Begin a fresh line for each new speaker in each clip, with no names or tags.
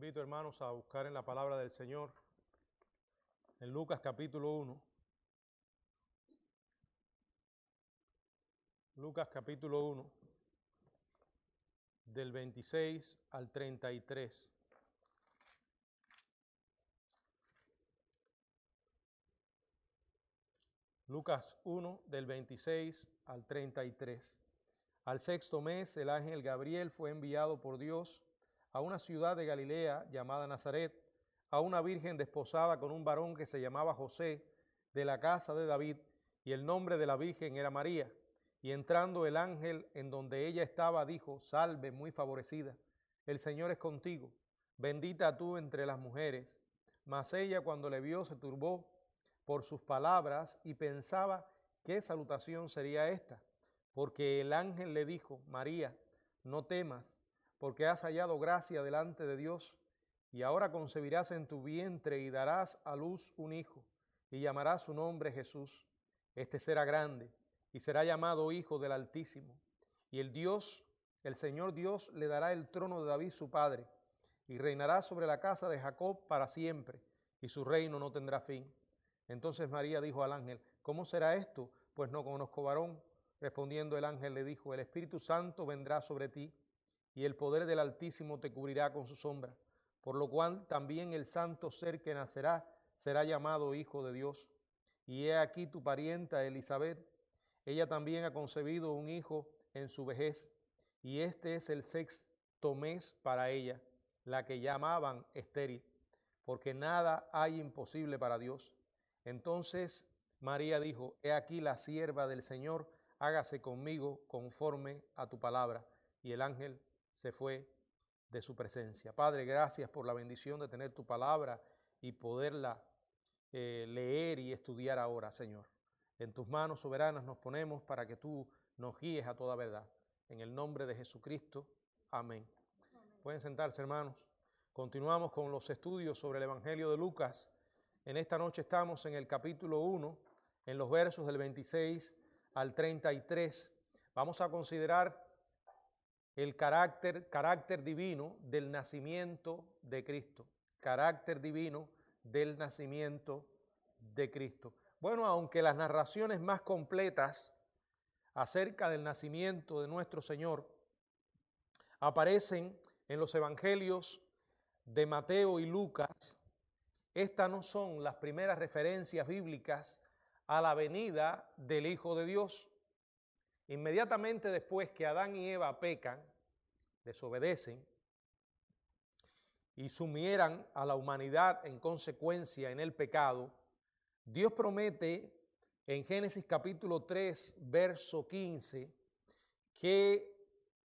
invito, hermanos, a buscar en la palabra del Señor, en Lucas capítulo 1. Lucas capítulo 1, del 26 al 33. Lucas 1, del 26 al 33. Al sexto mes, el ángel Gabriel fue enviado por Dios a una ciudad de Galilea llamada Nazaret, a una virgen desposada con un varón que se llamaba José, de la casa de David, y el nombre de la virgen era María. Y entrando el ángel en donde ella estaba, dijo: Salve, muy favorecida, el Señor es contigo, bendita tú entre las mujeres. Mas ella, cuando le vio, se turbó por sus palabras y pensaba qué salutación sería esta. Porque el ángel le dijo: María, no temas, porque has hallado gracia delante de Dios, y ahora concebirás en tu vientre y darás a luz un hijo, y llamarás su nombre Jesús. Este será grande, y será llamado Hijo del Altísimo. Y el Señor Dios, le dará el trono de David su padre, y reinará sobre la casa de Jacob para siempre, y su reino no tendrá fin. Entonces María dijo al ángel: ¿Cómo será esto? Pues no conozco varón. Respondiendo el ángel le dijo: El Espíritu Santo vendrá sobre ti, y el poder del Altísimo te cubrirá con su sombra, por lo cual también el santo ser que nacerá será llamado Hijo de Dios. Y he aquí tu parienta Elisabet, ella también ha concebido un hijo en su vejez, y este es el sexto mes para ella, la que llamaban estéril, porque nada hay imposible para Dios. Entonces María dijo: He aquí la sierva del Señor, hágase conmigo conforme a tu palabra. Y el ángel se fue de su presencia. Padre, gracias por la bendición de tener tu palabra y poderla leer y estudiar ahora, Señor. En tus manos soberanas nos ponemos para que tú nos guíes a toda verdad. En el nombre de Jesucristo, amén. Pueden sentarse, hermanos. Continuamos con los estudios sobre el Evangelio de Lucas. En esta noche estamos en el capítulo 1, en los versos del 26 al 33. Vamos a considerar el carácter divino del nacimiento de Cristo. Carácter divino del nacimiento de Cristo. Bueno, aunque las narraciones más completas acerca del nacimiento de nuestro Señor aparecen en los evangelios de Mateo y Lucas, estas no son las primeras referencias bíblicas a la venida del Hijo de Dios. Inmediatamente después que Adán y Eva pecan, desobedecen y sumieran a la humanidad en consecuencia en el pecado, Dios promete en Génesis capítulo 3, verso 15, que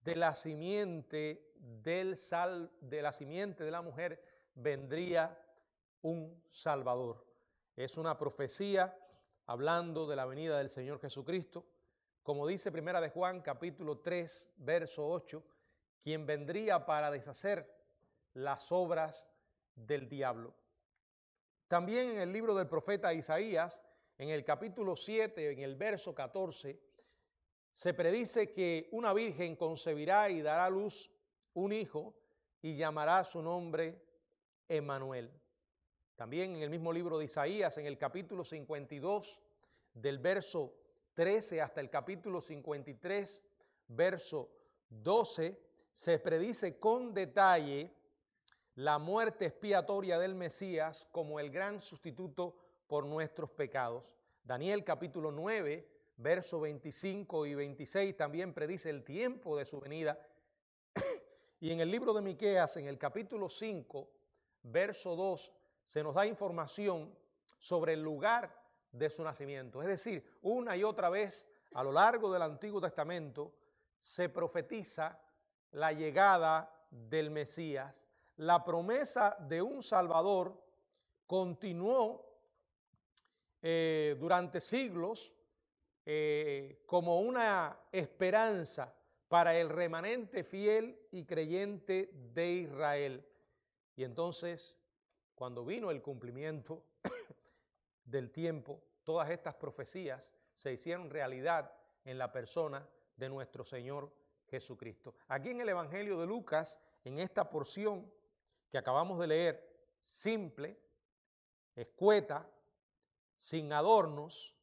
de la simiente de la mujer vendría un Salvador. Es una profecía hablando de la venida del Señor Jesucristo. Como dice Primera de Juan, capítulo 3, verso 8, quien vendría para deshacer las obras del diablo. También en el libro del profeta Isaías, en el capítulo 7, en el verso 14, se predice que una virgen concebirá y dará a luz un hijo y llamará su nombre Emmanuel. También en el mismo libro de Isaías, en el capítulo 52, del verso 13 hasta el capítulo 53, verso 12, se predice con detalle la muerte expiatoria del Mesías como el gran sustituto por nuestros pecados. Daniel capítulo 9, verso 25 y 26 también predice el tiempo de su venida. Y en el libro de Miqueas, en el capítulo 5, verso 2, se nos da información sobre el lugar de su nacimiento. Es decir, una y otra vez a lo largo del Antiguo Testamento se profetiza la llegada del Mesías. La promesa de un Salvador continuó durante siglos como una esperanza para el remanente fiel y creyente de Israel. Y entonces, cuando vino el cumplimiento del tiempo, todas estas profecías se hicieron realidad en la persona de nuestro Señor Jesucristo. Aquí en el Evangelio de Lucas, en esta porción que acabamos de leer, simple, escueta, sin adornos,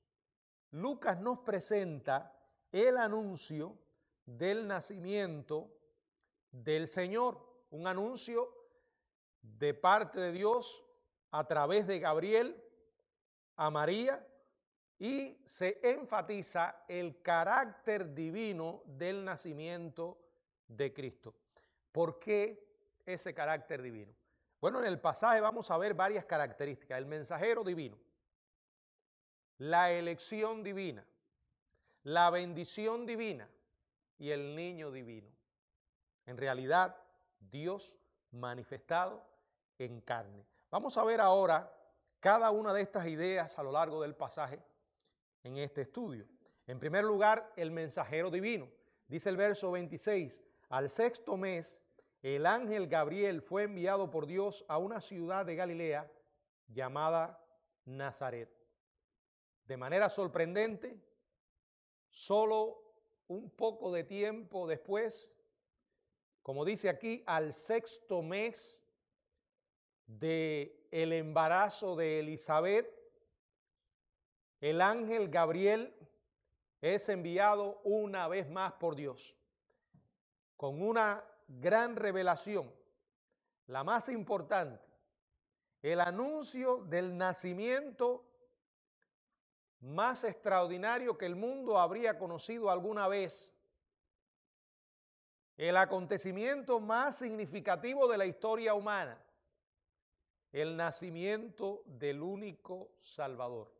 Lucas nos presenta el anuncio del nacimiento del Señor, un anuncio de parte de Dios a través de Gabriel a María, y se enfatiza el carácter divino del nacimiento de Cristo. ¿Por qué ese carácter divino? Bueno, en el pasaje vamos a ver varias características: el mensajero divino, la elección divina, la bendición divina y el niño divino. En realidad, Dios manifestado en carne. Vamos a ver ahora cada una de estas ideas a lo largo del pasaje en este estudio. En primer lugar, el mensajero divino. Dice el verso 26, al sexto mes, el ángel Gabriel fue enviado por Dios a una ciudad de Galilea llamada Nazaret. De manera sorprendente, solo un poco de tiempo después, como dice aquí, al sexto mes del embarazo de Elizabeth, el ángel Gabriel es enviado una vez más por Dios con una gran revelación, la más importante, el anuncio del nacimiento más extraordinario que el mundo habría conocido alguna vez, el acontecimiento más significativo de la historia humana, el nacimiento del único Salvador,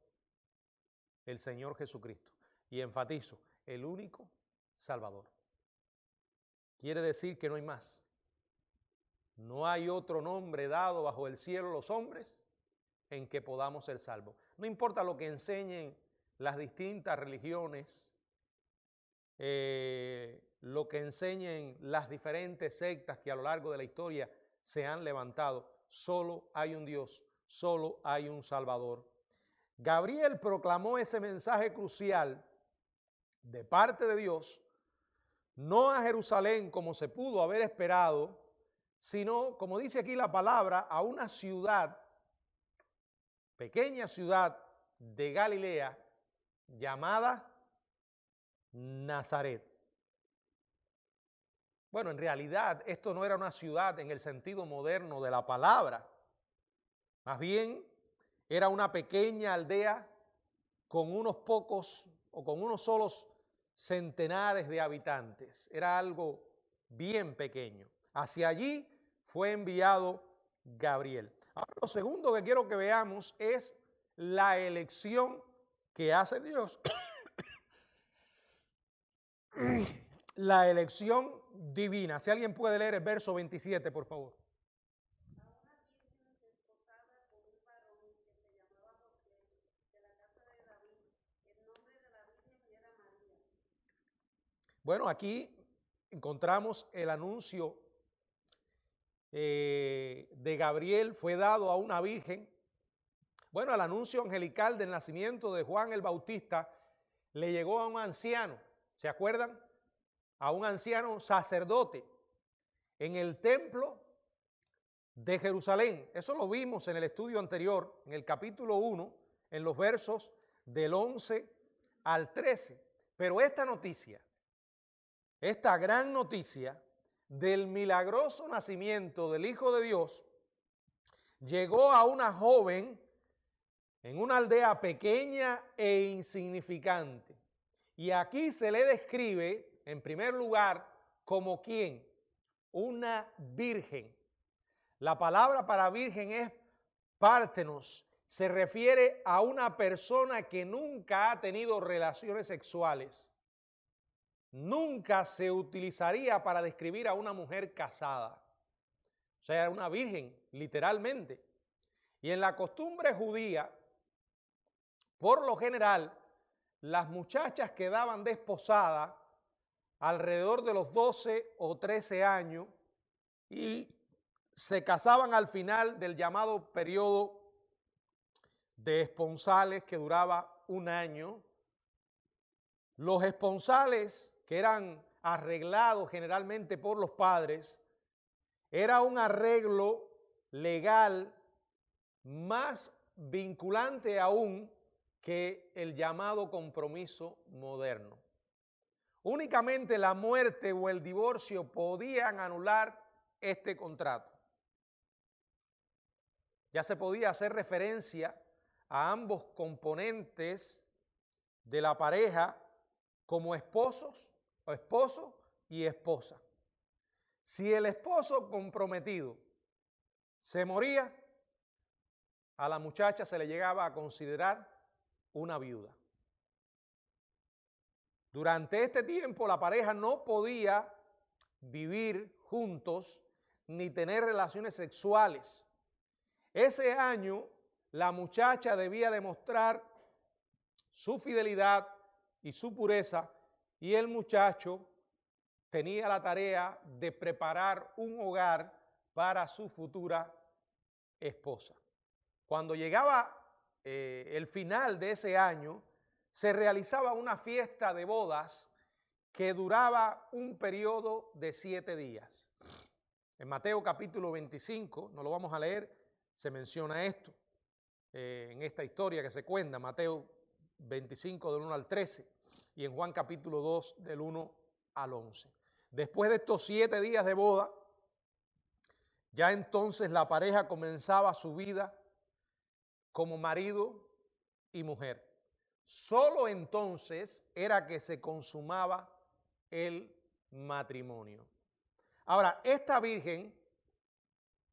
el Señor Jesucristo. Y enfatizo, el único Salvador. Quiere decir que no hay más. No hay otro nombre dado bajo el cielo a los hombres en que podamos ser salvos. No importa lo que enseñen las distintas religiones, lo que enseñen las diferentes sectas que a lo largo de la historia se han levantado, solo hay un Dios, solo hay un Salvador. Gabriel proclamó ese mensaje crucial de parte de Dios, no a Jerusalén como se pudo haber esperado, sino, como dice aquí la palabra, a una ciudad, pequeña ciudad de Galilea, llamada Nazaret. Bueno, en realidad esto no era una ciudad en el sentido moderno de la palabra, más bien era una pequeña aldea con unos pocos o con unos solos centenares de habitantes. Era algo bien pequeño. Hacia allí fue enviado Gabriel. Ahora, lo segundo que quiero que veamos es la elección que hace Dios. La elección divina. Si alguien puede leer el verso 27, por favor. Bueno, aquí encontramos el anuncio de Gabriel, fue dado a una virgen. Bueno, el anuncio angelical del nacimiento de Juan el Bautista le llegó a un anciano, ¿se acuerdan? A un anciano sacerdote en el templo de Jerusalén. Eso lo vimos en el estudio anterior, en el capítulo 1, en los versos del 11 al 13. Pero esta noticia, esta gran noticia del milagroso nacimiento del Hijo de Dios, llegó a una joven en una aldea pequeña e insignificante. Y aquí se le describe, en primer lugar, como ¿quién? Una virgen. La palabra para virgen es pártenos. Se refiere a una persona que nunca ha tenido relaciones sexuales. Nunca se utilizaría para describir a una mujer casada. O sea, una virgen, literalmente. Y en la costumbre judía, por lo general, las muchachas quedaban desposadas alrededor de los 12 o 13 años y se casaban al final del llamado periodo de esponsales que duraba un año. Los esponsales, que eran arreglados generalmente por los padres, era un arreglo legal más vinculante aún que el llamado compromiso moderno. Únicamente la muerte o el divorcio podían anular este contrato. Ya se podía hacer referencia a ambos componentes de la pareja como esposos o esposo y esposa. Si el esposo comprometido se moría, a la muchacha se le llegaba a considerar una viuda. Durante este tiempo la pareja no podía vivir juntos ni tener relaciones sexuales. Ese año la muchacha debía demostrar su fidelidad y su pureza, y el muchacho tenía la tarea de preparar un hogar para su futura esposa. Cuando llegaba el final de ese año, se realizaba una fiesta de bodas que duraba un periodo de 7 días. En Mateo capítulo 25, no lo vamos a leer, se menciona esto, en esta historia que se cuenta, Mateo 25 del 1 al 13 y en Juan capítulo 2 del 1 al 11. Después de estos 7 días de boda, ya entonces la pareja comenzaba su vida como marido y mujer. Solo entonces era que se consumaba el matrimonio. Ahora, esta virgen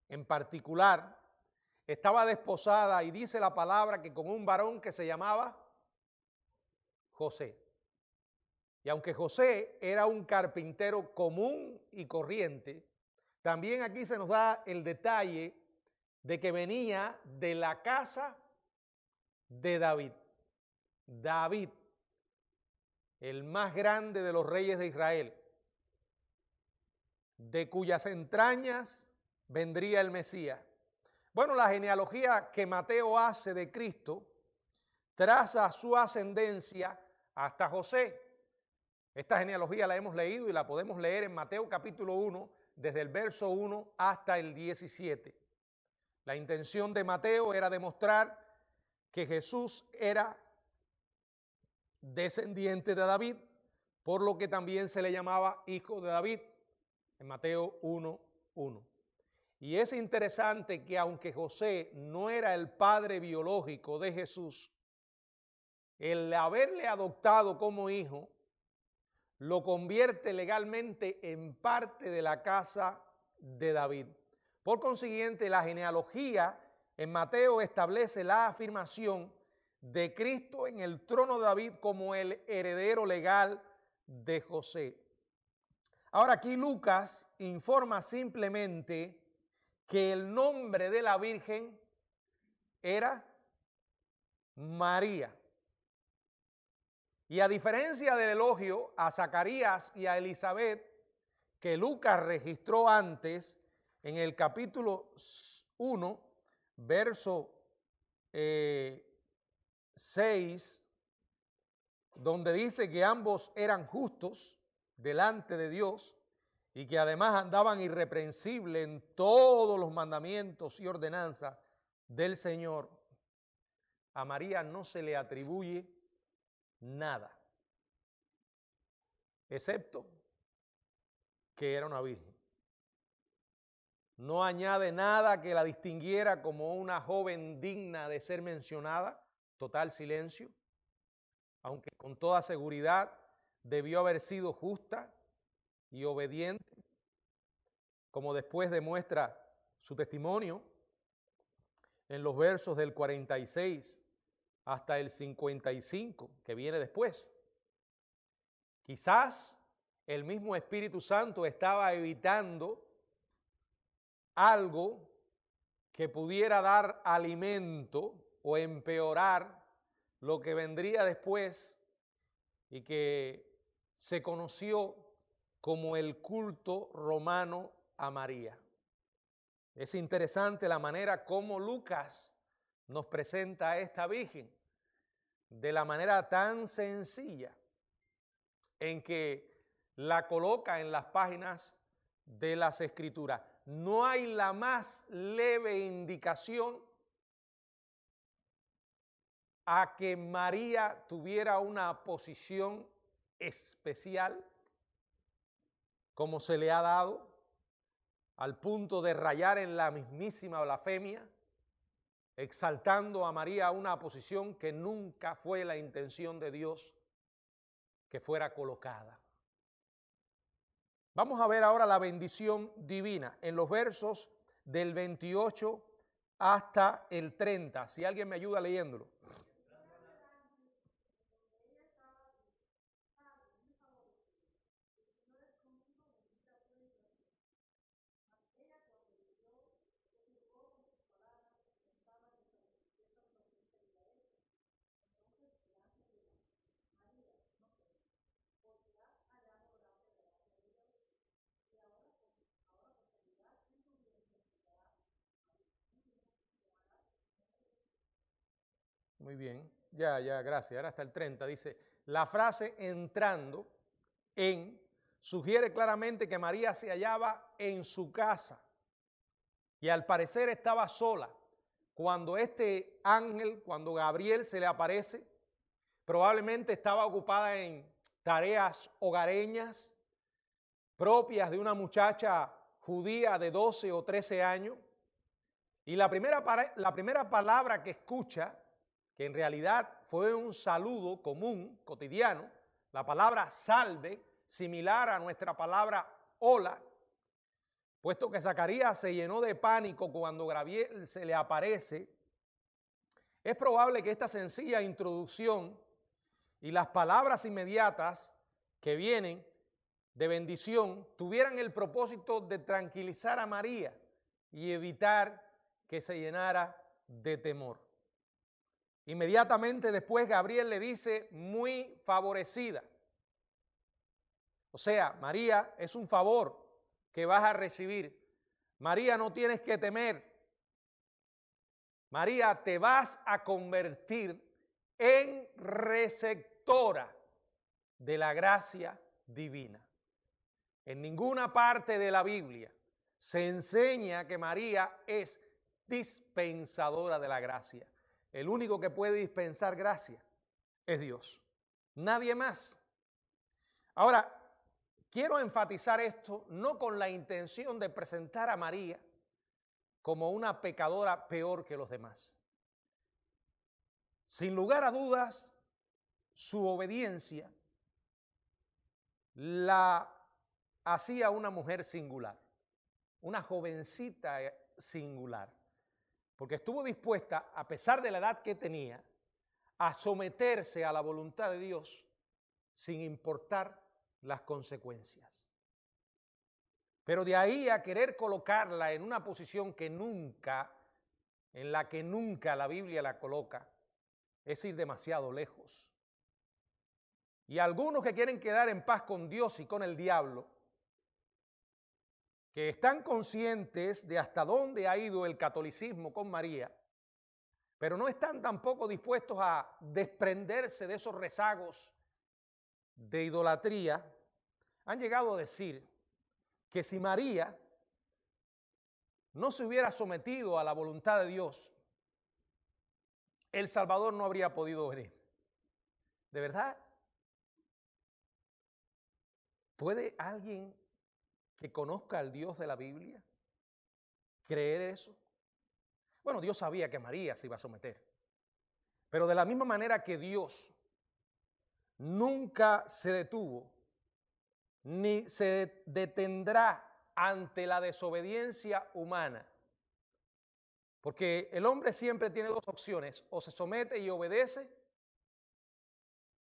en particular estaba desposada y dice la palabra que con un varón que se llamaba José. Y aunque José era un carpintero común y corriente, también aquí se nos da el detalle de que venía de la casa de David. David, el más grande de los reyes de Israel, de cuyas entrañas vendría el Mesías. Bueno, la genealogía que Mateo hace de Cristo traza su ascendencia hasta José. Esta genealogía la hemos leído y la podemos leer en Mateo capítulo 1, desde el verso 1 hasta el 17. La intención de Mateo era demostrar que Jesús era descendiente de David, por lo que también se le llamaba hijo de David, en Mateo 1:1. Y es interesante que aunque José no era el padre biológico de Jesús, el haberle adoptado como hijo lo convierte legalmente en parte de la casa de David. Por consiguiente, la genealogía en Mateo establece la afirmación de Cristo en el trono de David como el heredero legal de José. Ahora aquí Lucas informa simplemente que el nombre de la Virgen era María. Y a diferencia del elogio a Zacarías y a Elizabeth, que Lucas registró antes en el capítulo 1, verso 6, donde dice que ambos eran justos delante de Dios y que además andaban irreprensibles en todos los mandamientos y ordenanzas del Señor, a María no se le atribuye nada, excepto que era una virgen. No añade nada que la distinguiera como una joven digna de ser mencionada, total silencio, aunque con toda seguridad debió haber sido justa y obediente, como después demuestra su testimonio en los versos del 46 hasta el 55, que viene después. Quizás el mismo Espíritu Santo estaba evitando algo que pudiera dar alimento o empeorar lo que vendría después y que se conoció como el culto romano a María. Es interesante la manera como Lucas nos presenta a esta Virgen, de la manera tan sencilla en que la coloca en las páginas de las Escrituras. no hay la más leve indicación a que María tuviera una posición especial como se le ha dado, al punto de rayar en la mismísima blasfemia, exaltando a María a una posición que nunca fue la intención de Dios que fuera colocada. Vamos a ver ahora la bendición divina en los versos del 28 hasta el 30. Si alguien me ayuda leyéndolo. Muy bien, ya, gracias. Ahora hasta el 30. Dice, la frase entrando en sugiere claramente que María se hallaba en su casa y al parecer estaba sola. Cuando este ángel, cuando Gabriel se le aparece, probablemente estaba ocupada en tareas hogareñas propias de una muchacha judía de 12 o 13 años. Y la primera palabra que escucha, que en realidad fue un saludo común, cotidiano, la palabra salve, similar a nuestra palabra hola, puesto que Zacarías se llenó de pánico cuando Gabriel se le aparece, es probable que esta sencilla introducción y las palabras inmediatas que vienen de bendición tuvieran el propósito de tranquilizar a María y evitar que se llenara de temor. Inmediatamente después Gabriel le dice muy favorecida. O sea, María, es un favor que vas a recibir. María, no tienes que temer. María, te vas a convertir en receptora de la gracia divina. En ninguna parte de la Biblia se enseña que María es dispensadora de la gracia. El único que puede dispensar gracia es Dios, nadie más. Ahora, quiero enfatizar esto no con la intención de presentar a María como una pecadora peor que los demás. Sin lugar a dudas, su obediencia la hacía una mujer singular, una jovencita singular, porque estuvo dispuesta, a pesar de la edad que tenía, a someterse a la voluntad de Dios sin importar las consecuencias. Pero de ahí a querer colocarla en una posición en la que nunca la Biblia la coloca, es ir demasiado lejos. Y algunos que quieren quedar en paz con Dios y con el diablo, que están conscientes de hasta dónde ha ido el catolicismo con María, pero no están tampoco dispuestos a desprenderse de esos rezagos de idolatría, han llegado a decir que si María no se hubiera sometido a la voluntad de Dios, el Salvador no habría podido venir. ¿De verdad? ¿Puede alguien que conozca al Dios de la Biblia creer eso? Bueno, Dios sabía que María se iba a someter, pero de la misma manera que Dios nunca se detuvo ni se detendrá ante la desobediencia humana, porque el hombre siempre tiene dos opciones: o se somete y obedece,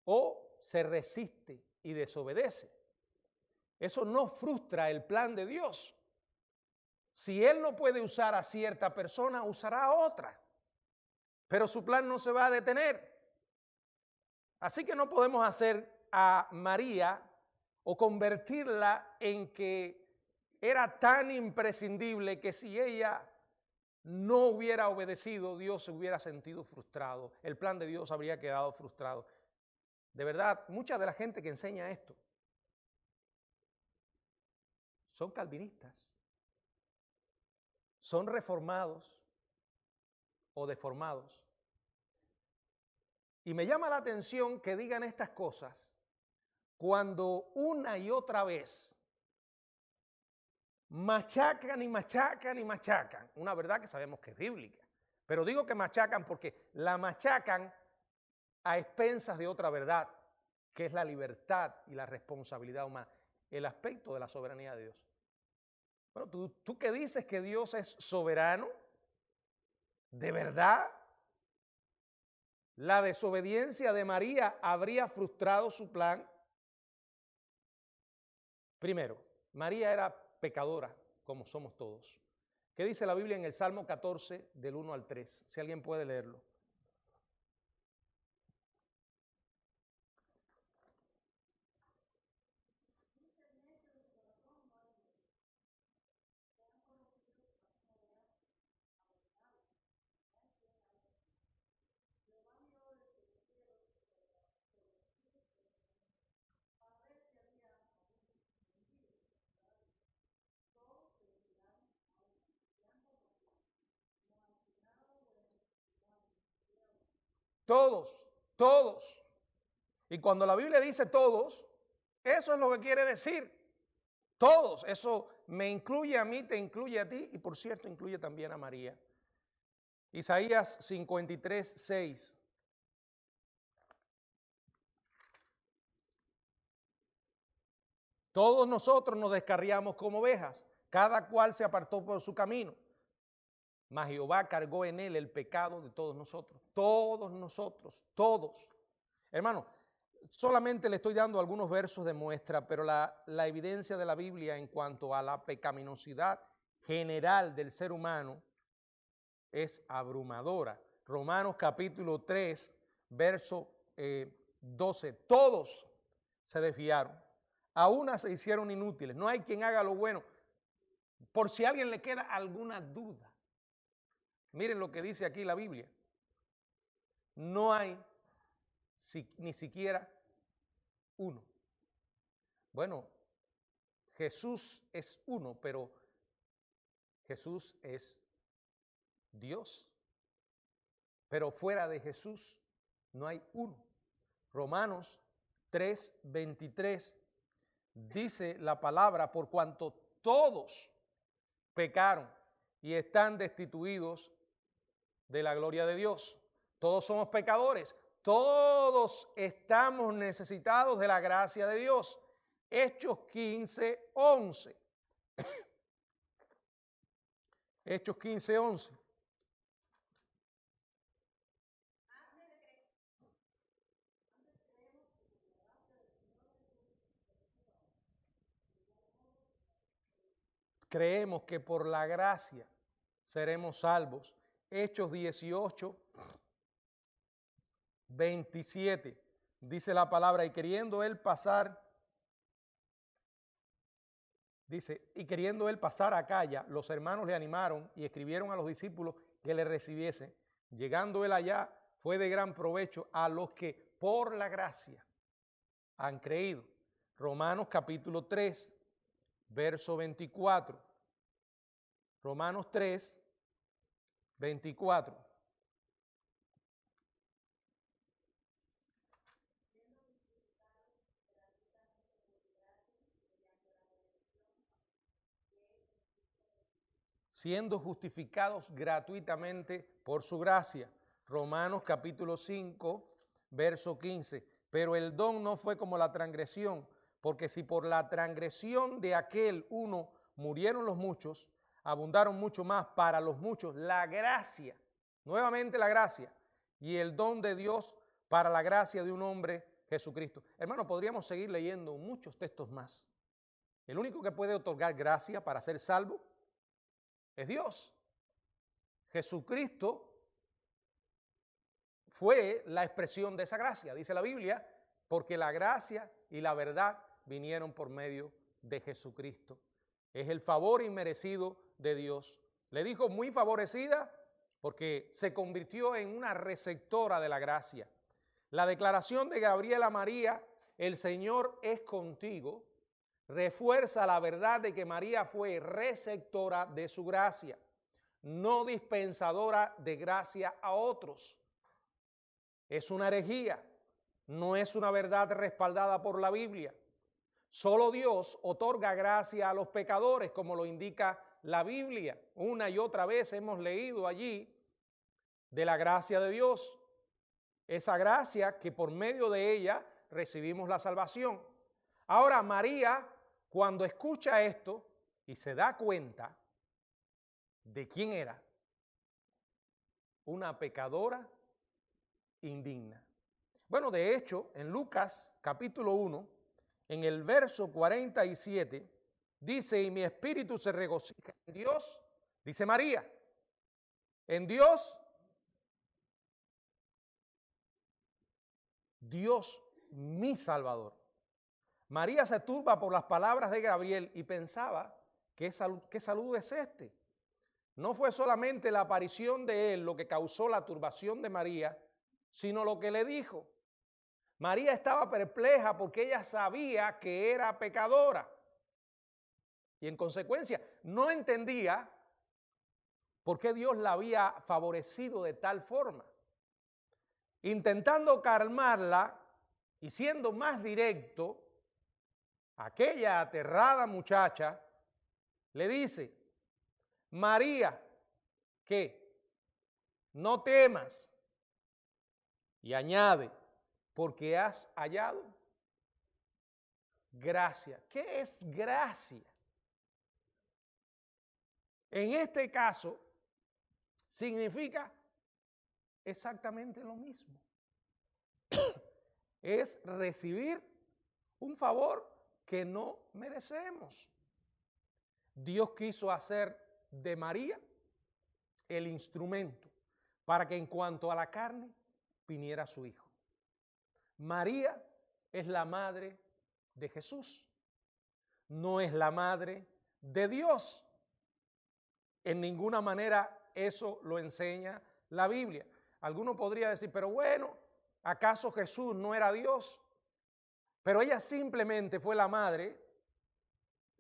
o se resiste y desobedece. Eso no frustra el plan de Dios. Si Él no puede usar a cierta persona, usará a otra, pero su plan no se va a detener. Así que no podemos hacer a María o convertirla en que era tan imprescindible que si ella no hubiera obedecido, Dios se hubiera sentido frustrado. El plan de Dios habría quedado frustrado. De verdad, mucha de la gente que enseña esto son calvinistas. son reformados o deformados. Y me llama la atención que digan estas cosas cuando una y otra vez machacan y machacan y machacan una verdad que sabemos que es bíblica. Pero digo que machacan porque la machacan a expensas de otra verdad, que es la libertad y la responsabilidad humana, el aspecto de la soberanía de Dios. Bueno, tú que dices que Dios es soberano, ¿de verdad la desobediencia de María habría frustrado su plan? Primero, María era pecadora, como somos todos. ¿Qué dice la Biblia en el Salmo 14, del 1 al 3? Si alguien puede leerlo. Todos, todos. Y cuando la Biblia dice todos, eso es lo que quiere decir. Todos. Eso me incluye a mí, te incluye a ti y por cierto incluye también a María. Isaías 53, 6. Todos nosotros nos descarriamos como ovejas, cada cual se apartó por su camino. Mas Jehová cargó en él el pecado de todos nosotros. Todos nosotros, todos. Hermano, solamente le estoy dando algunos versos de muestra, pero la evidencia de la Biblia en cuanto a la pecaminosidad general del ser humano es abrumadora. Romanos capítulo 3, verso 12. Todos se desviaron. A una se hicieron inútiles. No hay quien haga lo bueno. Por si a alguien le queda alguna duda. Miren lo que dice aquí la Biblia. No hay ni siquiera uno. Bueno, Jesús es uno, pero Jesús es Dios. Pero fuera de Jesús no hay uno. Romanos 3:23 dice la palabra, por cuanto todos pecaron y están destituidos de la gloria de Dios. Todos somos pecadores, todos estamos necesitados de la gracia de Dios. Hechos 15:11. Hechos 15:11. Creemos que por la gracia seremos salvos. Hechos 18:27 dice la palabra, y queriendo él pasar a Acaya, los hermanos le animaron y escribieron a los discípulos que le recibiesen. Llegando él allá, fue de gran provecho a los que por la gracia han creído. Romanos capítulo 3, verso 24. Romanos 3, 24. Siendo justificados gratuitamente por su gracia. Romanos capítulo 5, verso 15. Pero el don no fue como la transgresión, porque si por la transgresión de aquel uno murieron los muchos, abundaron mucho más para los muchos la gracia, nuevamente la gracia, y el don de Dios para la gracia de un hombre, Jesucristo. Hermano, podríamos seguir leyendo muchos textos más. El único que puede otorgar gracia para ser salvo es Dios. Jesucristo fue la expresión de esa gracia, dice la Biblia, porque la gracia y la verdad vinieron por medio de Jesucristo. Es el favor inmerecido de Dios. Le dijo muy favorecida porque se convirtió en una receptora de la gracia. La declaración de Gabriel a María, el Señor es contigo, refuerza la verdad de que María fue receptora de su gracia. no dispensadora de gracia a otros. Es una herejía, no es una verdad respaldada por la Biblia. Solo Dios otorga gracia a los pecadores, como lo indica la Biblia. Una y otra vez hemos leído allí de la gracia de Dios. Esa gracia que por medio de ella recibimos la salvación. Ahora María, cuando escucha esto y se da cuenta de quién era, una pecadora indigna. Bueno, de hecho, en Lucas capítulo 1, en el verso 47, dice, y mi espíritu se regocija en Dios, dice María, en Dios, Dios mi Salvador. María se turba por las palabras de Gabriel y pensaba, ¿qué saludo es este? No fue solamente la aparición de él lo que causó la turbación de María, sino lo que le dijo. María estaba perpleja porque ella sabía que era pecadora y en consecuencia no entendía por qué Dios la había favorecido de tal forma. Intentando calmarla y siendo más directo, aquella aterrada muchacha le dice, María, ¿qué? No temas. Y añade, porque has hallado gracia. ¿Qué es gracia? En este caso, significa exactamente lo mismo. Es recibir un favor que no merecemos. Dios quiso hacer de María el instrumento para que en cuanto a la carne viniera su Hijo. María es la madre de Jesús, no es la madre de Dios. En ninguna manera eso lo enseña la Biblia. Alguno podría decir, pero bueno, ¿acaso Jesús no era Dios? Pero ella simplemente fue la madre,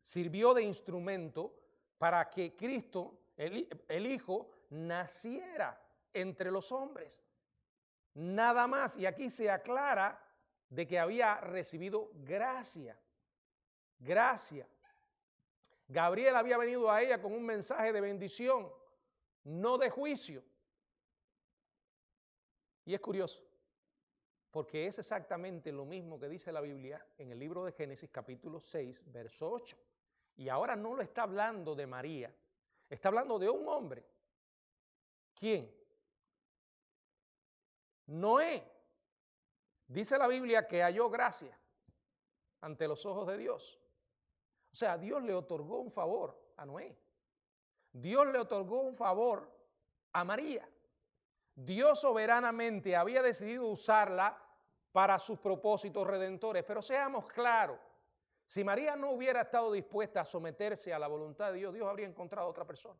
sirvió de instrumento para que Cristo, el Hijo, naciera entre los hombres. Nada más. Y aquí se aclara de que había recibido gracia. Gracia. Gabriel había venido a ella con un mensaje de bendición, no de juicio. Y es curioso, porque es exactamente lo mismo que dice la Biblia en el libro de Génesis capítulo 6, verso 8. Y ahora no lo está hablando de María, está hablando de un hombre. ¿Quién? Noé. Dice la Biblia que halló gracia ante los ojos de Dios. O sea, Dios le otorgó un favor a Noé. Dios le otorgó un favor a María. Dios soberanamente había decidido usarla para sus propósitos redentores. Pero seamos claros, si María no hubiera estado dispuesta a someterse a la voluntad de Dios, Dios habría encontrado otra persona,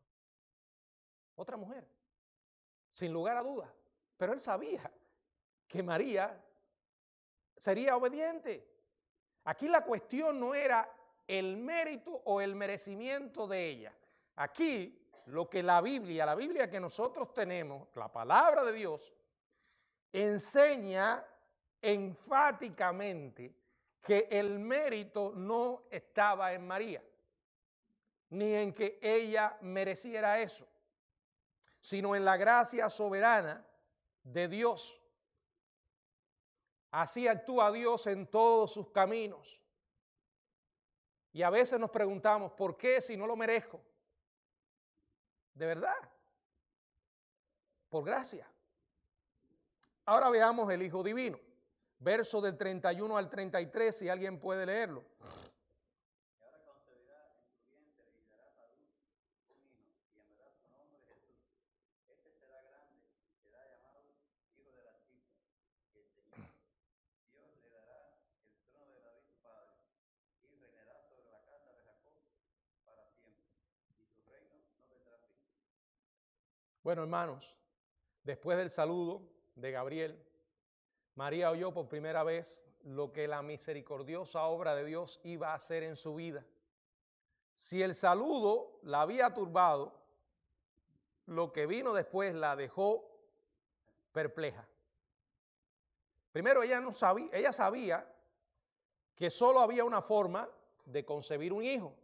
otra mujer, sin lugar a dudas. Pero él sabía que María sería obediente. Aquí la cuestión no era el mérito o el merecimiento de ella. Aquí lo que la Biblia que nosotros tenemos, la palabra de Dios, enseña enfáticamente que el mérito no estaba en María, ni en que ella mereciera eso, sino en la gracia soberana de Dios. Así actúa Dios en todos sus caminos. Y a veces nos preguntamos, ¿por qué si no lo merezco? De verdad, por gracia. Ahora veamos el Hijo Divino, verso del 31 al 33, si alguien puede leerlo. Bueno, hermanos, después del saludo de Gabriel, María oyó por primera vez lo que la misericordiosa obra de Dios iba a hacer en su vida. Si el saludo la había turbado, lo que vino después la dejó perpleja. Primero, ella sabía que solo había una forma de concebir un hijo,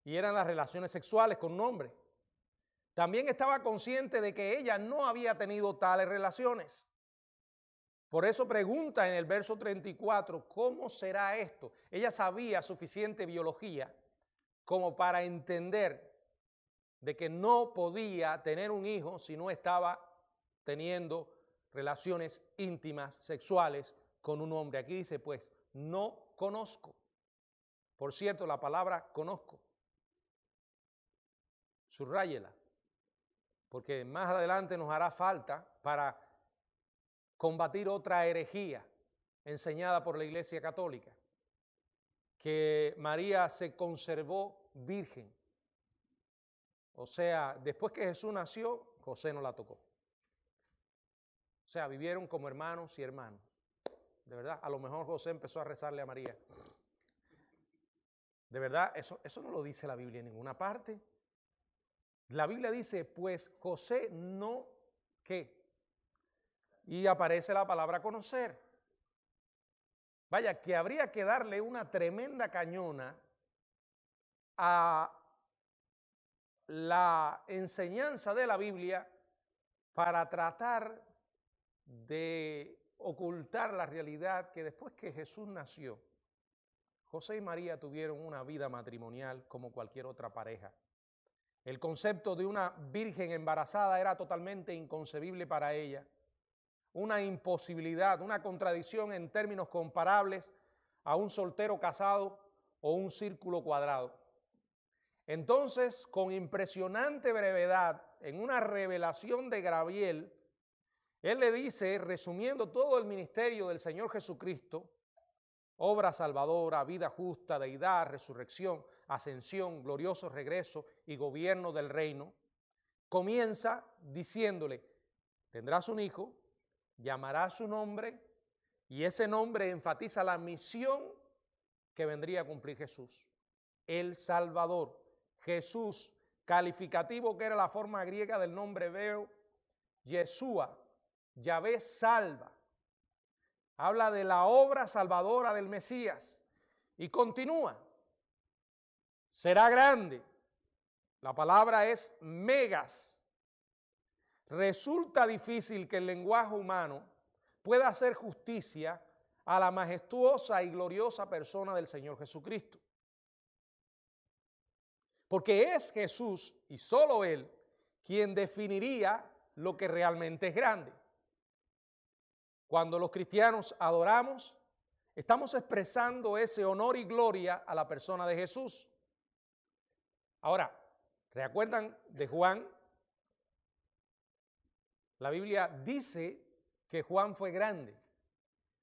y eran las relaciones sexuales con un hombre. También estaba consciente de que ella no había tenido tales relaciones. Por eso pregunta en el verso 34, ¿cómo será esto? Ella sabía suficiente biología como para entender de que no podía tener un hijo si no estaba teniendo relaciones íntimas, sexuales con un hombre. Aquí dice, pues, no conozco. Por cierto, la palabra conozco, subráyela, porque más adelante nos hará falta para combatir otra herejía enseñada por la Iglesia Católica, que María se conservó virgen. O sea, después que Jesús nació, José no la tocó. O sea, vivieron como hermanos y hermanos. De verdad, a lo mejor José empezó a rezarle a María. De verdad, eso no lo dice la Biblia en ninguna parte. La Biblia dice, pues José no, ¿qué? Y aparece la palabra conocer. Vaya, que habría que darle una tremenda cañona a la enseñanza de la Biblia para tratar de ocultar la realidad que después que Jesús nació, José y María tuvieron una vida matrimonial como cualquier otra pareja. El concepto de una virgen embarazada era totalmente inconcebible para ella, una imposibilidad, una contradicción en términos comparables a un soltero casado o un círculo cuadrado. Entonces, con impresionante brevedad, en una revelación de Gabriel, él le dice, resumiendo todo el ministerio del Señor Jesucristo, obra salvadora, vida justa, deidad, resurrección, ascensión, glorioso regreso y gobierno del reino, comienza diciéndole, tendrás un hijo, llamarás su nombre, y ese nombre enfatiza la misión que vendría a cumplir Jesús, el Salvador. Jesús, calificativo que era la forma griega del nombre hebreo, Yeshua, Yahvé salva. Habla de la obra salvadora del Mesías y continúa. Será grande. La palabra es megas. Resulta difícil que el lenguaje humano pueda hacer justicia a la majestuosa y gloriosa persona del Señor Jesucristo. Porque es Jesús y solo Él quien definiría lo que realmente es grande. Cuando los cristianos adoramos, estamos expresando ese honor y gloria a la persona de Jesús. Ahora, ¿recuerdan de Juan? La Biblia dice que Juan fue grande,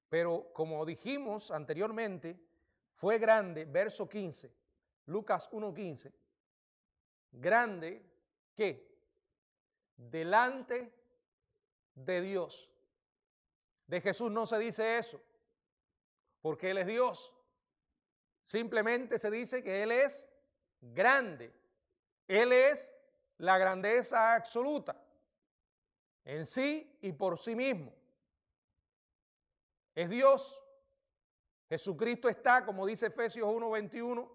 pero como dijimos anteriormente, fue grande, verso 15, Lucas 1:15, grande, ¿qué? Delante de Dios. De Jesús no se dice eso, porque Él es Dios. Simplemente se dice que Él es grande. Él es la grandeza absoluta en sí y por sí mismo. Es Dios. Jesucristo está, como dice Efesios 1:21,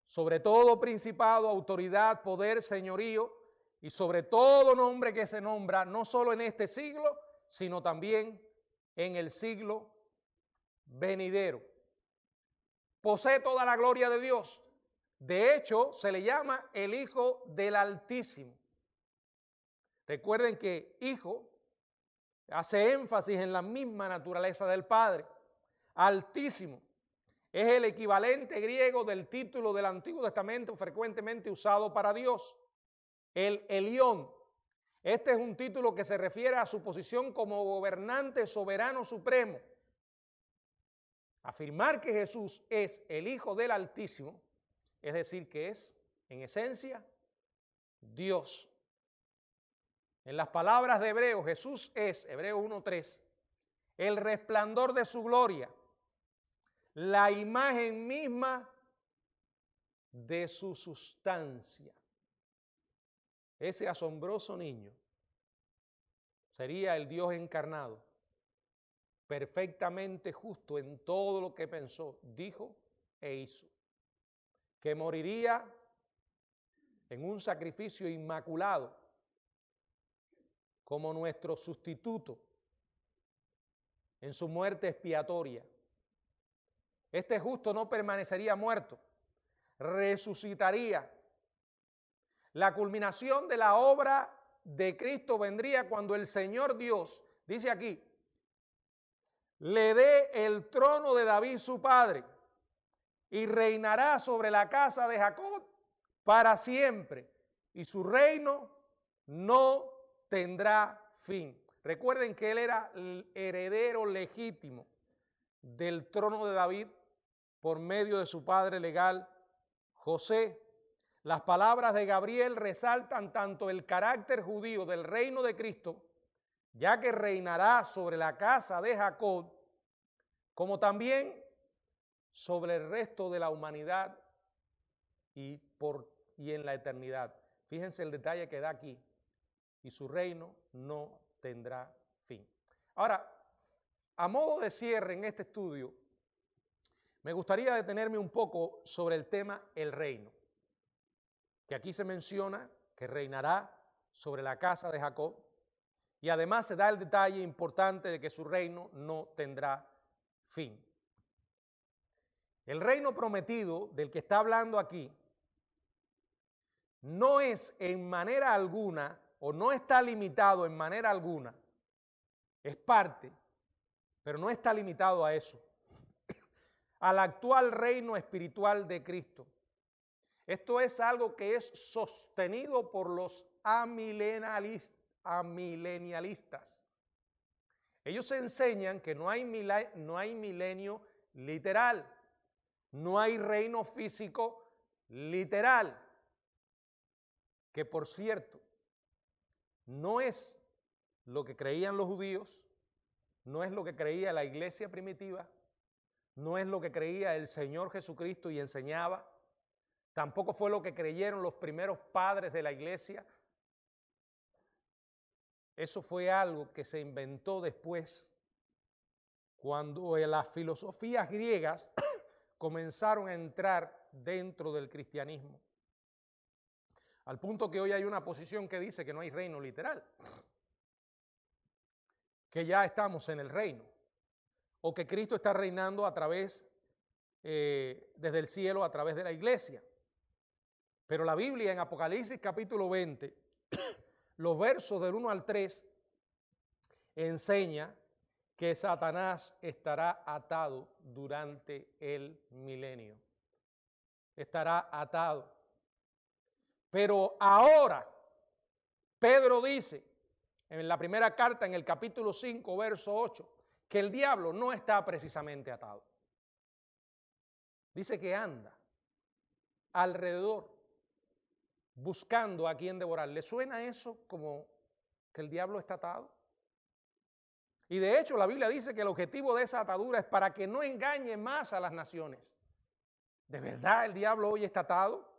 sobre todo principado, autoridad, poder, señorío y sobre todo nombre que se nombra, no solo en este siglo, sino también en el siglo venidero. Posee toda la gloria de Dios. De hecho, se le llama el Hijo del Altísimo. Recuerden que hijo hace énfasis en la misma naturaleza del Padre. Altísimo es el equivalente griego del título del Antiguo Testamento frecuentemente usado para Dios, el Elión. Este es un título que se refiere a su posición como gobernante soberano supremo. Afirmar que Jesús es el Hijo del Altísimo, es decir, que es, en esencia, Dios. En las palabras de Hebreos, Jesús es, Hebreos 1:3, el resplandor de su gloria, la imagen misma de su sustancia. ese asombroso niño sería el Dios encarnado, perfectamente justo en todo lo que pensó, dijo e hizo, que moriría en un sacrificio inmaculado como nuestro sustituto en su muerte expiatoria. Este justo no permanecería muerto, resucitaría. La culminación de la obra de Cristo vendría cuando el Señor Dios, dice aquí, le dé el trono de David su padre y reinará sobre la casa de Jacob para siempre y su reino no tendrá fin. Recuerden que él era el heredero legítimo del trono de David por medio de su padre legal, José. Las palabras de Gabriel resaltan tanto el carácter judío del reino de Cristo, ya que reinará sobre la casa de Jacob, como también sobre el resto de la humanidad y en la eternidad. Fíjense el detalle que da aquí. Y su reino no tendrá fin. Ahora, a modo de cierre en este estudio, me gustaría detenerme un poco sobre el tema el reino, que aquí se menciona que reinará sobre la casa de Jacob y además se da el detalle importante de que su reino no tendrá fin. El reino prometido del que está hablando aquí no es en manera alguna o no está limitado en manera alguna, es parte, pero no está limitado a eso, al actual reino espiritual de Cristo. Esto es algo que es sostenido por los amilenialistas. Ellos enseñan que no hay milenio literal, no hay reino físico literal, que por cierto, no es lo que creían los judíos, no es lo que creía la iglesia primitiva, no es lo que creía el Señor Jesucristo y enseñaba, tampoco fue lo que creyeron los primeros padres de la iglesia. Eso fue algo que se inventó después, cuando las filosofías griegas comenzaron a entrar dentro del cristianismo. Al punto que hoy hay una posición que dice que no hay reino literal, que ya estamos en el reino, o que Cristo está reinando a través, desde el cielo, a través de la iglesia. Pero la Biblia en Apocalipsis capítulo 20, los versos del 1 al 3, enseña que Satanás estará atado durante el milenio. Estará atado. Pero ahora, Pedro dice en la primera carta, en el capítulo 5, verso 8, que el diablo no está precisamente atado. Dice que anda alrededor buscando a quien devorar. ¿Le suena eso como que el diablo está atado? Y de hecho la Biblia dice que el objetivo de esa atadura es para que no engañe más a las naciones. ¿De verdad el diablo hoy está atado?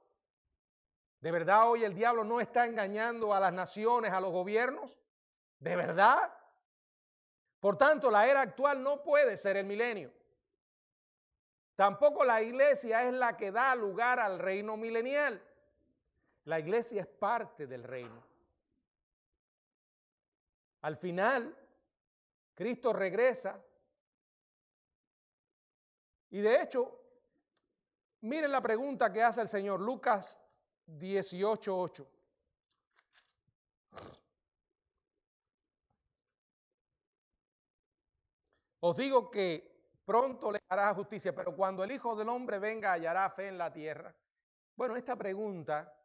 ¿De verdad hoy el diablo no está engañando a las naciones, a los gobiernos? ¿De verdad? Por tanto, la era actual no puede ser el milenio. Tampoco la iglesia es la que da lugar al reino milenial. La iglesia es parte del reino. Al final, Cristo regresa y de hecho, miren la pregunta que hace el Señor, Lucas 18:8. Os digo que pronto le hará justicia, pero cuando el Hijo del Hombre venga, hallará fe en la tierra. Bueno, esta pregunta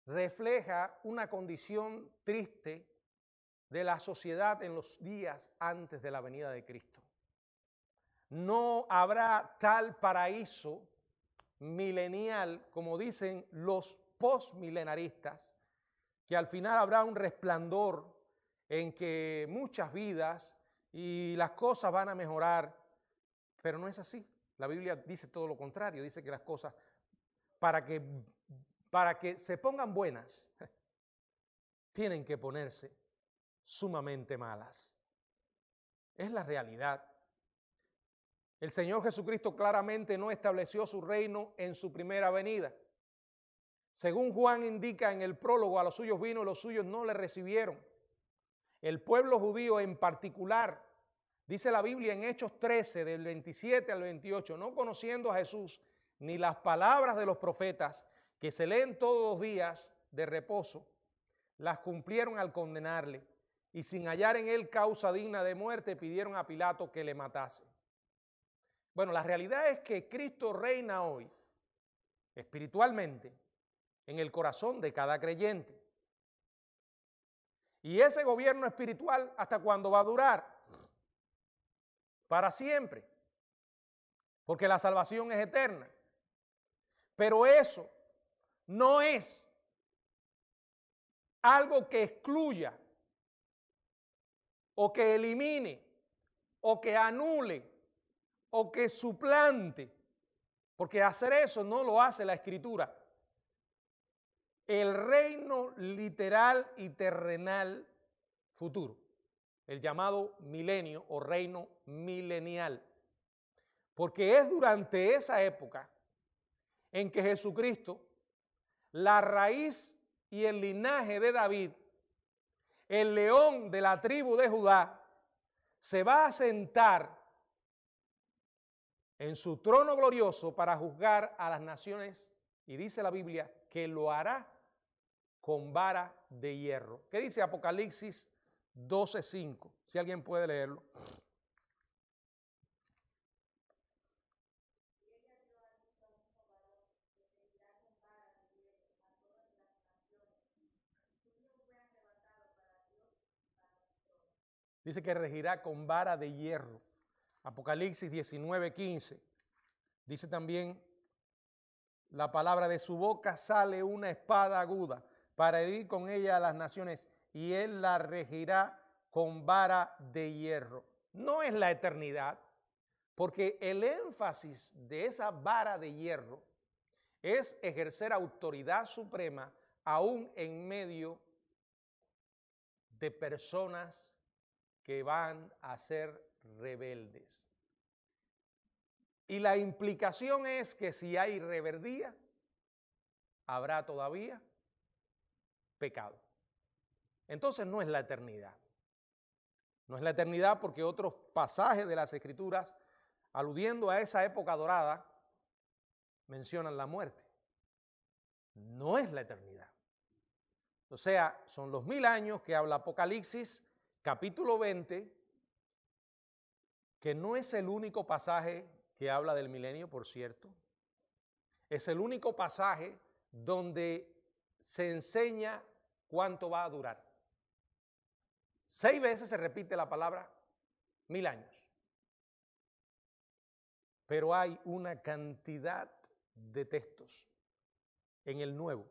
refleja una condición triste de la sociedad en los días antes de la venida de Cristo. No habrá tal paraíso milenial, como dicen los postmilenaristas, que al final habrá un resplandor en que muchas vidas y las cosas van a mejorar, pero no es así. La Biblia dice todo lo contrario, dice que las cosas, para que se pongan buenas, tienen que ponerse sumamente malas. Es la realidad. El Señor Jesucristo claramente no estableció su reino en su primera venida. Según Juan indica en el prólogo, a los suyos vino y los suyos no le recibieron. El pueblo judío en particular, dice la Biblia en Hechos 13, del 27 al 28, no conociendo a Jesús ni las palabras de los profetas que se leen todos los días de reposo, las cumplieron al condenarle y sin hallar en él causa digna de muerte pidieron a Pilato que le matase. Bueno, la realidad es que Cristo reina hoy espiritualmente en el corazón de cada creyente. Y ese gobierno espiritual, ¿hasta cuándo va a durar? Para siempre, porque la salvación es eterna. Pero eso no es algo que excluya o que elimine o que anule o que suplante, porque hacer eso no lo hace la Escritura. El reino literal y terrenal futuro, el llamado milenio o reino milenial, porque es durante esa época en que Jesucristo, la raíz y el linaje de David, el león de la tribu de Judá, se va a sentar en su trono glorioso para juzgar a las naciones, y dice la Biblia que lo hará con vara de hierro. ¿Qué dice Apocalipsis 12:5? Si alguien puede leerlo. Dice que regirá con vara de hierro. Apocalipsis 19:15. Dice también la palabra: de su boca sale una espada aguda para herir con ella a las naciones y él la regirá con vara de hierro. No es la eternidad, porque el énfasis de esa vara de hierro es ejercer autoridad suprema aún en medio de personas que van a ser rebeldes. Y la implicación es que si hay rebeldía, habrá todavía pecado. Entonces no es la eternidad. No es la eternidad porque otros pasajes de las Escrituras, aludiendo a esa época dorada, mencionan la muerte. No es la eternidad. O sea, son los 1000 años que habla Apocalipsis, capítulo 20, que no es el único pasaje que habla del milenio, por cierto. Es el único pasaje donde se enseña cuánto va a durar. 6 veces se repite la palabra 1000 años. Pero hay una cantidad de textos en el Nuevo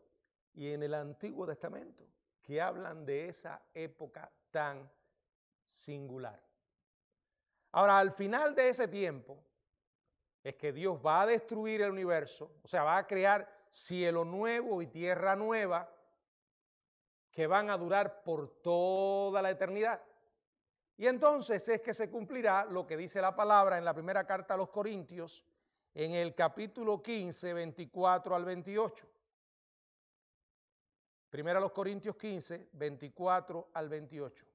y en el Antiguo Testamento que hablan de esa época tan singular. Ahora, al final de ese tiempo, es que Dios va a destruir el universo, o sea, va a crear cielo nuevo y tierra nueva que van a durar por toda la eternidad. Y entonces es que se cumplirá lo que dice la palabra en la primera carta a los Corintios, en el capítulo 15, 24 al 28. Primera a los Corintios 15, 24 al 28.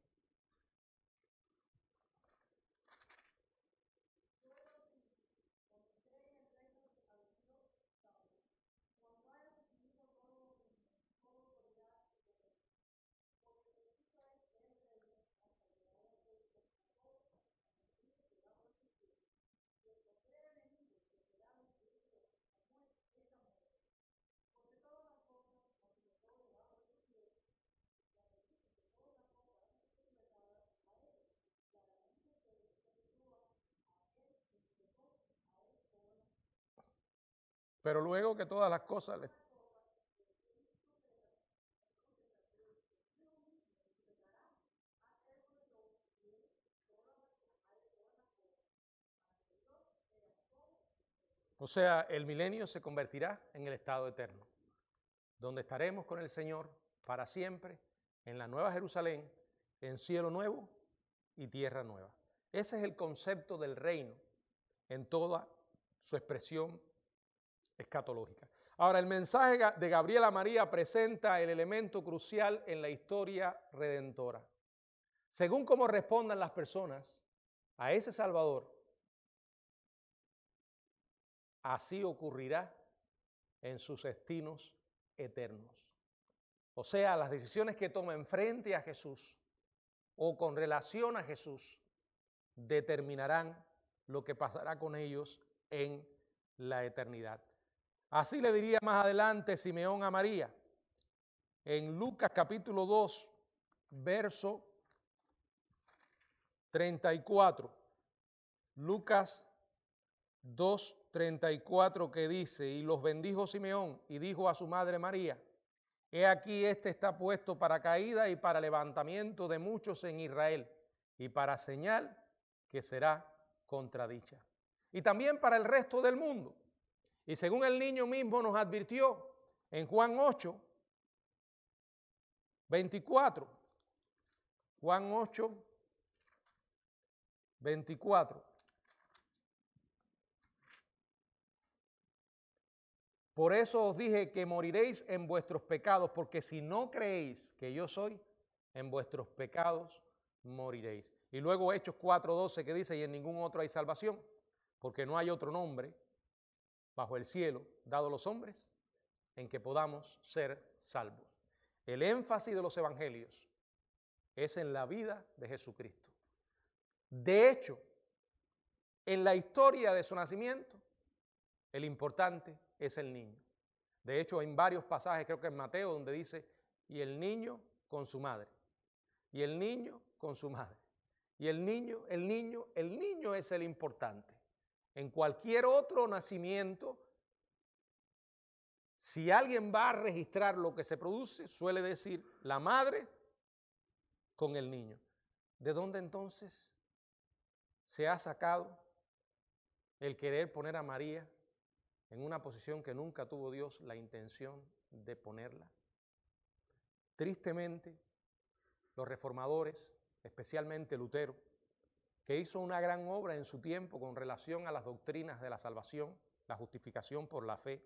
Pero luego que todas las cosas les... O sea, el milenio se convertirá en el estado eterno, donde estaremos con el Señor para siempre en la Nueva Jerusalén, en cielo nuevo y tierra nueva. Ese es el concepto del reino en toda su expresión escatológica. Ahora, el mensaje de Gabriel a María presenta el elemento crucial en la historia redentora. Según cómo respondan las personas a ese Salvador, así ocurrirá en sus destinos eternos. O sea, las decisiones que tomen frente a Jesús o con relación a Jesús determinarán lo que pasará con ellos en la eternidad. Así le diría más adelante Simeón a María en Lucas capítulo 2, verso 34. Lucas 2:34, que dice: y los bendijo Simeón y dijo a su madre María: he aquí este está puesto para caída y para levantamiento de muchos en Israel, y para señal que será contradicha, y también para el resto del mundo. Y según el niño mismo nos advirtió en Juan 8:24, Juan 8:24. Por eso os dije que moriréis en vuestros pecados, porque si no creéis que yo soy, en vuestros pecados moriréis. Y luego Hechos 4:12, que dice: y en ningún otro hay salvación, porque no hay otro nombre bajo el cielo dado a los hombres en que podamos ser salvos. El énfasis de los evangelios es en la vida de Jesucristo. De hecho, en la historia de su nacimiento, el importante es el niño. De hecho, en varios pasajes, creo que en Mateo, donde dice: y el niño con su madre, y el niño con su madre, y el niño es el importante. En cualquier otro nacimiento, si alguien va a registrar lo que se produce, suele decir la madre con el niño. ¿De dónde entonces se ha sacado el querer poner a María en una posición que nunca tuvo Dios la intención de ponerla? Tristemente, los reformadores, especialmente Lutero, que hizo una gran obra en su tiempo con relación a las doctrinas de la salvación, la justificación por la fe,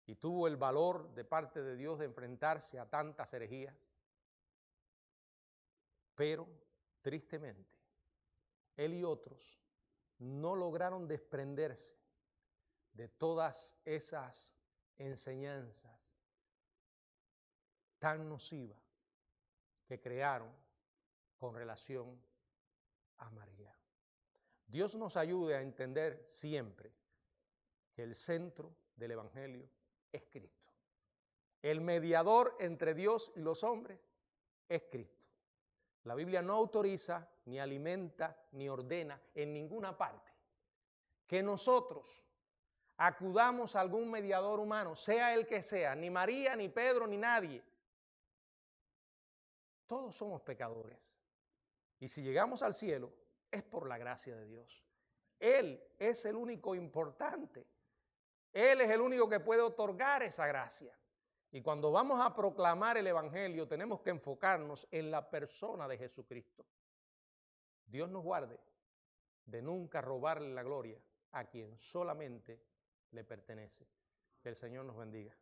y tuvo el valor de parte de Dios de enfrentarse a tantas herejías, pero tristemente, él y otros no lograron desprenderse de todas esas enseñanzas tan nocivas que crearon con relación a María. Dios nos ayude a entender siempre que el centro del Evangelio es Cristo. El mediador entre Dios y los hombres es Cristo. La Biblia no autoriza, ni alimenta, ni ordena en ninguna parte que nosotros acudamos a algún mediador humano, sea el que sea, ni María, ni Pedro, ni nadie. Todos somos pecadores. Y si llegamos al cielo, es por la gracia de Dios. Él es el único importante. Él es el único que puede otorgar esa gracia. Y cuando vamos a proclamar el Evangelio, tenemos que enfocarnos en la persona de Jesucristo. Dios nos guarde de nunca robarle la gloria a quien solamente le pertenece. Que el Señor nos bendiga.